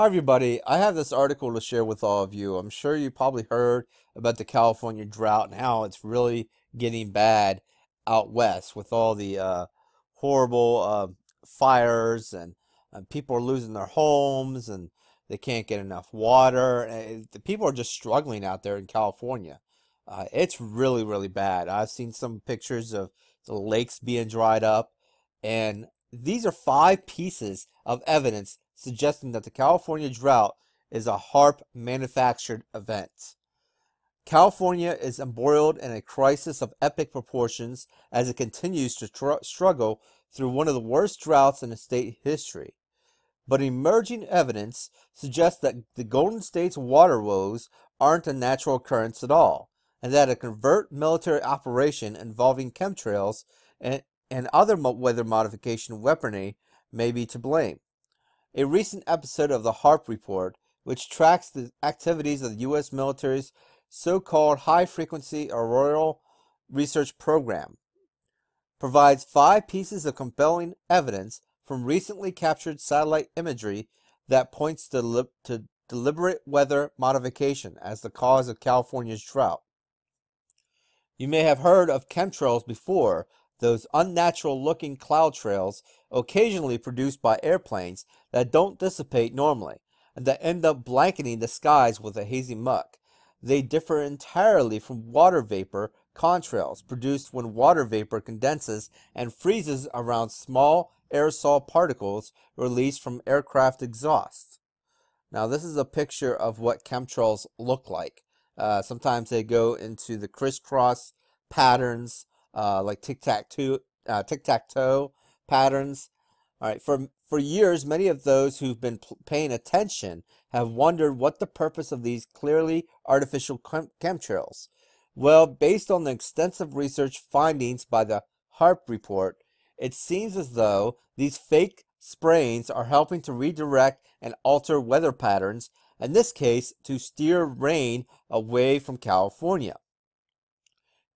Hi everybody, I have this article to share with all of you. I'm sure you probably heard about the California drought and how it's really getting bad out west with all the horrible fires and people are losing their homes and they can't get enough water. And the people are just struggling out there in California. It's really, really bad. I've seen some pictures of the lakes being dried up, and these are 5 pieces of evidence suggesting that the California drought is a HAARP manufactured event. California is embroiled in a crisis of epic proportions as it continues to struggle through one of the worst droughts in the state history. But emerging evidence suggests that the Golden State's water woes aren't a natural occurrence at all, and that a covert military operation involving chemtrails and other weather modification weaponry may be to blame. A recent episode of the HAARP Report, which tracks the activities of the U.S. military's so-called high-frequency auroral research program, provides 5 pieces of compelling evidence from recently captured satellite imagery that points to deliberate weather modification as the cause of California's drought. You may have heard of chemtrails before, those unnatural-looking cloud trails occasionally produced by airplanes that don't dissipate normally, and that end up blanketing the skies with a hazy muck. They differ entirely from water vapor contrails produced when water vapor condenses and freezes around small aerosol particles released from aircraft exhaust. Now, this is a picture of what chemtrails look like. Sometimes they go into the crisscross patterns, like tic-tac-toe patterns. All right, for years, many of those who've been paying attention have wondered what the purpose of these clearly artificial chemtrails. Well, based on the extensive research findings by the HAARP report, it seems as though these fake sprayings are helping to redirect and alter weather patterns, in this case, to steer rain away from California.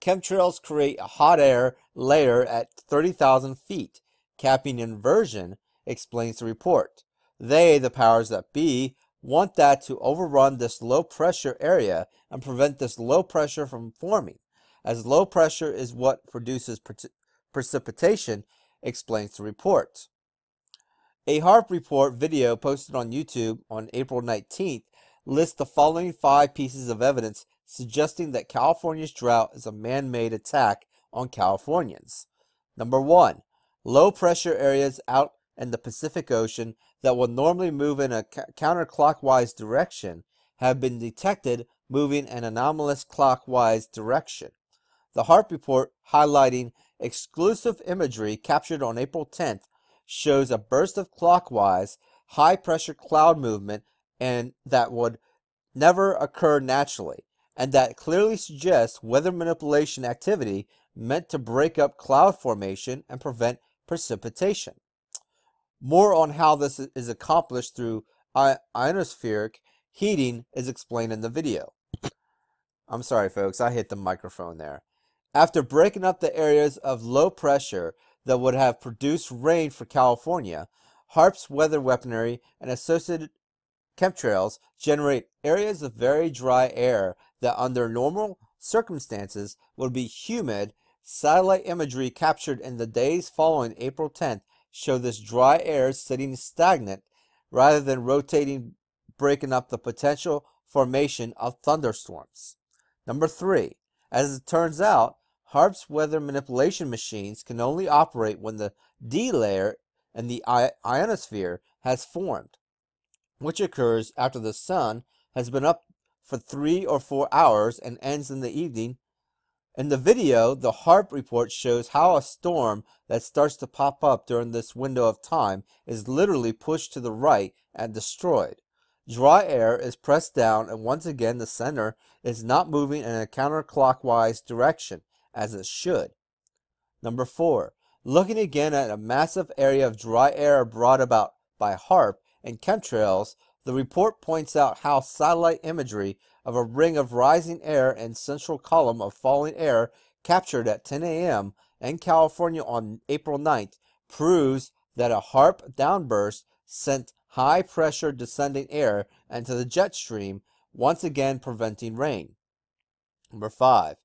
Chemtrails create a hot air layer at 30,000 feet, capping inversion, explains the report. They, the powers that be, want that to overrun this low pressure area and prevent this low pressure from forming, as low pressure is what produces precipitation, explains the report. A HAARP report video posted on YouTube on April 19th lists the following 5 pieces of evidence suggesting that California's drought is a man-made attack on Californians. Number 1. Low pressure areas out in the Pacific Ocean that will normally move in a counterclockwise direction have been detected moving in an anomalous clockwise direction. The HAARP report, highlighting exclusive imagery captured on April 10th, shows a burst of clockwise, high-pressure cloud movement and that would never occur naturally, and that clearly suggests weather manipulation activity meant to break up cloud formation and prevent precipitation. More on how this is accomplished through ionospheric heating is explained in the video. I'm sorry, folks, I hit the microphone there. After breaking up the areas of low pressure that would have produced rain for California, HAARP's weather weaponry and associated chemtrails generate areas of very dry air that under normal circumstances would be humid. Satellite imagery captured in the days following April 10th show this dry air sitting stagnant rather than rotating, breaking up the potential formation of thunderstorms. Number 3. As it turns out, HAARP's weather manipulation machines can only operate when the D layer in the ionosphere has formed, which occurs after the sun has been up for 3 or 4 hours and ends in the evening. In the video, the HAARP report shows how a storm that starts to pop up during this window of time is literally pushed to the right and destroyed. Dry air is pressed down, and once again the center is not moving in a counterclockwise direction, as it should. Number 4. Looking again at a massive area of dry air brought about by HAARP and chemtrails, the report points out how satellite imagery of a ring of rising air and central column of falling air captured at 10 a.m. in California on April 9th proves that a HAARP downburst sent high pressure descending air into the jet stream, once again preventing rain. Number 5.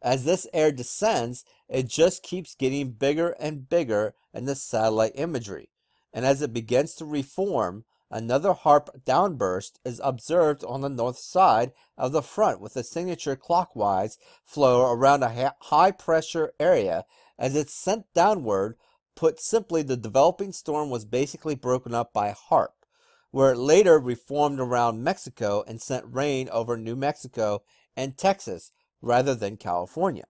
As this air descends, it just keeps getting bigger and bigger in the satellite imagery, and as it begins to reform, another HAARP downburst is observed on the north side of the front with a signature clockwise flow around a high pressure area as it's sent downward. Put simply, the developing storm was basically broken up by HAARP, where it later reformed around Mexico and sent rain over New Mexico and Texas rather than California.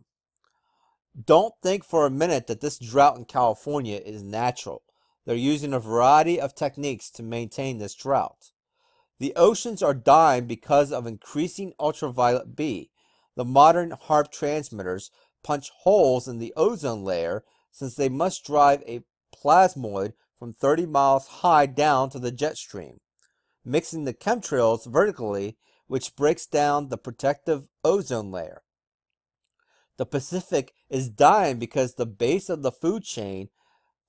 Don't think for a minute that this drought in California is natural. They're using a variety of techniques to maintain this drought. The oceans are dying because of increasing ultraviolet B. The modern HAARP transmitters punch holes in the ozone layer since they must drive a plasmoid from 30 miles high down to the jet stream, mixing the chemtrails vertically, which breaks down the protective ozone layer. The Pacific is dying because the base of the food chain,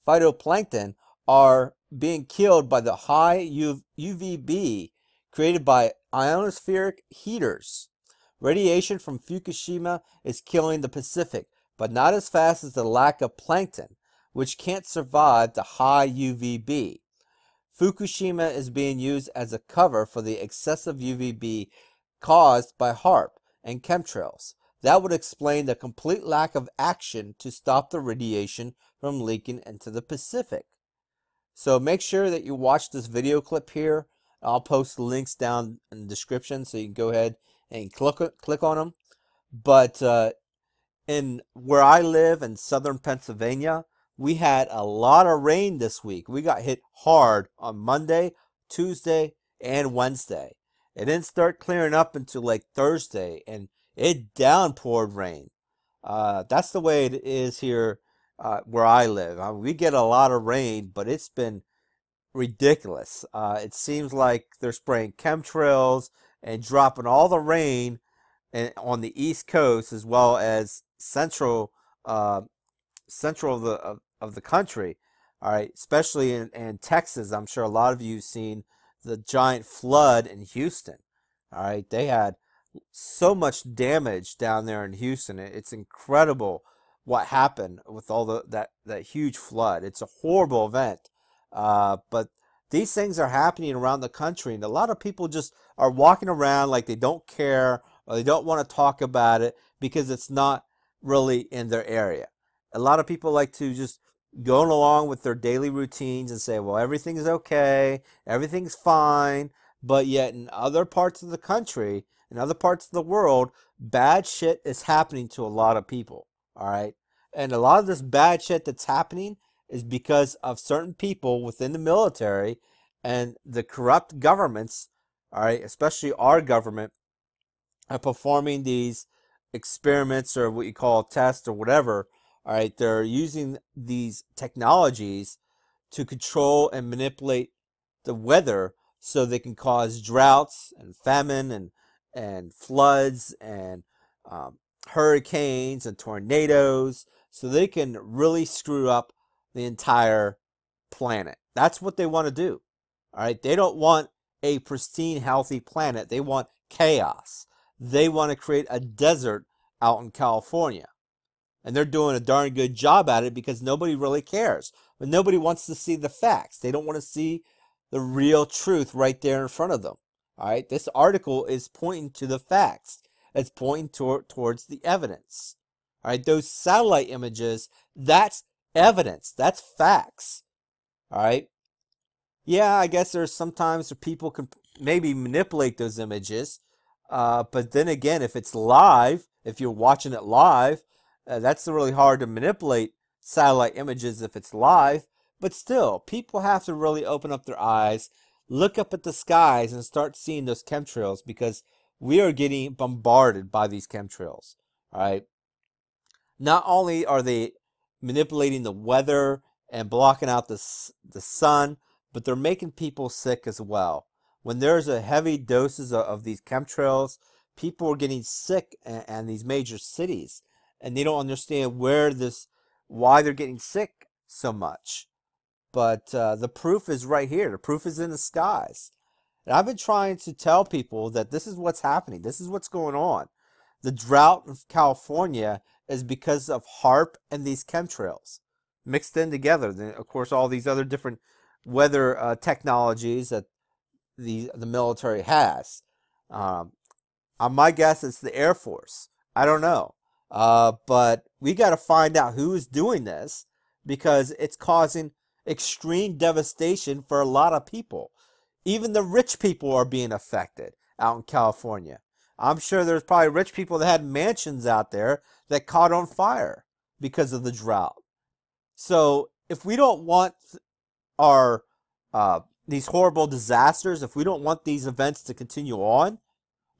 phytoplankton, are being killed by the high UVB created by ionospheric heaters. Radiation from Fukushima is killing the Pacific, but not as fast as the lack of plankton, which can't survive the high UVB. Fukushima is being used as a cover for the excessive UVB caused by HAARP and chemtrails. That would explain the complete lack of action to stop the radiation from leaking into the Pacific. So make sure that you watch this video clip here. I'll post links down in the description so you can go ahead and click on them. But in where I live in southern Pennsylvania, we had a lot of rain this week. We got hit hard on Monday, Tuesday, and Wednesday. It didn't start clearing up until like Thursday, and it downpoured rain. That's the way it is here where I live. We get a lot of rain, but it's been ridiculous. It seems like they're spraying chemtrails and dropping all the rain on the East Coast as well as central of the country. All right, especially in Texas. I'm sure a lot of you have seen the giant flood in Houston. All right, they had so much damage down there in Houston. It's incredible what happened with all that huge flood. It's a horrible event. But these things are happening around the country, and a lot of people just are walking around like they don't care or they don't want to talk about it because it's not really in their area. A lot of people like to just go along with their daily routines and say, well, everything's okay, everything's fine, but yet in other parts of the country, in other parts of the world, bad shit is happening to a lot of people, all right? And a lot of this bad shit that's happening is because of certain people within the military and the corrupt governments, all right, especially our government, are performing these experiments or what you call tests or whatever, all right? They're using these technologies to control and manipulate the weather so they can cause droughts and famine and floods and hurricanes and tornadoes, so they can really screw up the entire planet. That's what they want to do. All right, they don't want a pristine, healthy planet. They want chaos. They want to create a desert out in California. And they're doing a darn good job at it because nobody really cares. But nobody wants to see the facts. They don't want to see the real truth right there in front of them. All right, this article is pointing to the facts. It's pointing towards the evidence. All right, those satellite images, that's evidence. That's facts. All right. Yeah, I guess there's sometimes people can maybe manipulate those images. But then again, if it's live, if you're watching it live, that's really hard to manipulate satellite images if it's live. But still, people have to really open up their eyes, look up at the skies, and start seeing those chemtrails because we are getting bombarded by these chemtrails. All right. Not only are they manipulating the weather and blocking out the sun, but they're making people sick as well. When there's a heavy doses of these chemtrails, people are getting sick in these major cities, and they don't understand why they're getting sick so much. But the proof is right here. The proof is in the skies. And I've been trying to tell people that this is what's happening. This is what's going on. The drought in California is because of HARP and these chemtrails mixed in together. Then, of course, all these other different weather technologies that the military has. My guess is the Air Force. I don't know. But we got to find out who is doing this, because it's causing extreme devastation for a lot of people. Even the rich people are being affected out in California. I'm sure there's probably rich people that had mansions out there that caught on fire because of the drought. So if we don't want our these horrible disasters, if we don't want these events to continue on,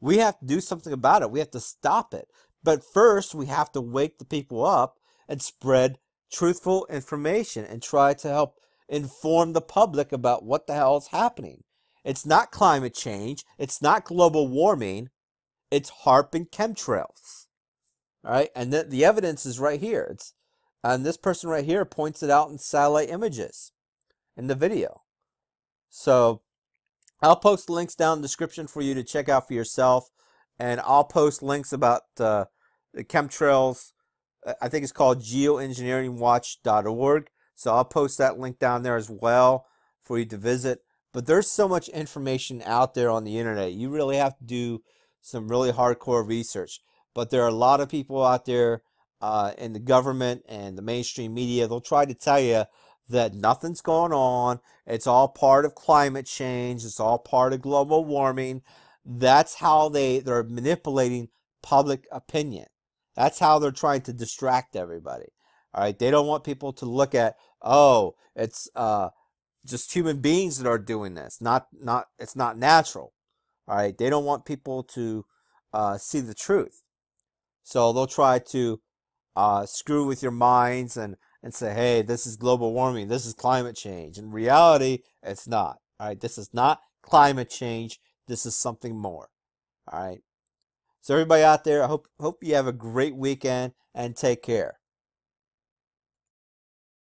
we have to do something about it. We have to stop it. But first, we have to wake the people up and spread truthful information and try to help inform the public about what the hell is happening. It's not climate change. It's not global warming. It's HARP and chemtrails. All right, and the evidence is right here. And this person right here points it out in satellite images in the video. So I'll post links down in the description for you to check out for yourself, and I'll post links about the chemtrails. I think it's called geoengineeringwatch.org. So I'll post that link down there as well for you to visit. But there's so much information out there on the internet. You really have to do some really hardcore research. But there are a lot of people out there in the government and the mainstream media. They'll try to tell you that nothing's going on. It's all part of climate change. It's all part of global warming. That's how they're manipulating public opinion. That's how they're trying to distract everybody. All right, they don't want people to look at, oh, it's just human beings that are doing this. It's not natural. All right, they don't want people to see the truth. So they'll try to screw with your minds and say, hey, this is global warming, this is climate change. In reality, it's not. All right, this is not climate change. This is something more. All right. So everybody out there, I hope you have a great weekend and take care.